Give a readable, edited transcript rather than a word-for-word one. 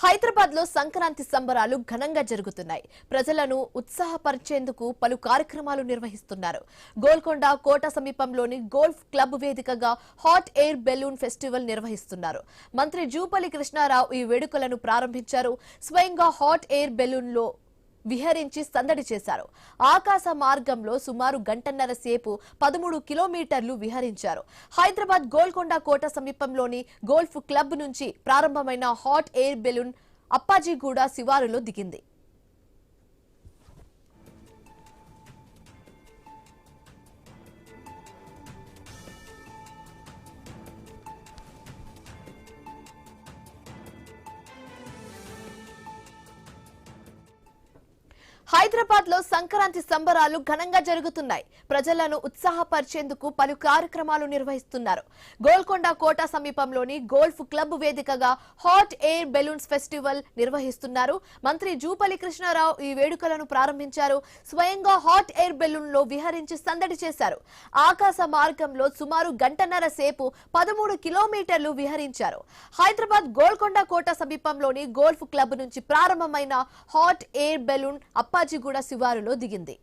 హైదరాబాద్ లో సంక్రాంతి సంబరాలు ఘనంగా జరుగుతున్నాయి. ప్రజలను ఉత్సాహపరిచేందుకు పలు కార్యక్రమాలు నిర్వహిస్తున్నారు. గోల్కొండ కోట సమీపంలోని గోల్ఫ్ క్లబ్ వేదికగా హాట్ ఎయిర్ బెలూన్ ఫెస్టివల్ నిర్వహిస్తున్నారు. మంత్రి జూపల్లి కృష్ణారావు ఈ వేడుకలను ప్రారంభించారు. స్వయంగా హాట్ ఎయిర్ బెలూన్ లో విహరించి సందడి చేశారు. ఆకాశ మార్గంలో సుమారు గంటన్నర సేపు 13 కిలోమీటర్లు విహరించారు. హైదరాబాద్ గోల్కొండ కోట సమీపంలోని గోల్ఫ్ క్లబ్ నుంచి ప్రారంభమైన హాట్ ఎయిర్ బెలూన్ అప్పాజీగూడ శివారులో దిగింది. హైదరాబాద్ లో సంక్రాంతి సంబరాలు ఘనంగా జరుగుతున్నాయి. ప్రజలను ఉత్సాహపరిచేందుకు పలు కార్యక్రమాలు నిర్వహిస్తున్నారు. గోల్కొండ కోట సమీపంలోని గోల్ఫ్ క్లబ్ వేదికగా హాట్ ఎయిర్ బెలూన్స్ ఫెస్టివల్ నిర్వహిస్తున్నారు. మంత్రి జూపల్లి కృష్ణారావు ఈ వేడుకలను ప్రారంభించారు. స్వయంగా హాట్ ఎయిర్ బెలూన్ లో విహరించి సందడి చేశారు. ఆకాశ మార్గంలో సుమారు గంటన్నర సేపు 13 కిలోమీటర్లు విహరించారు. హైదరాబాద్ గోల్కొండ కోట సమీపంలోని గోల్ఫ్ క్లబ్ నుంచి ప్రారంభమైన హాట్ ఎయిర్ బెలూన్ అప్పాజీగూడ శివారులో దిగింది.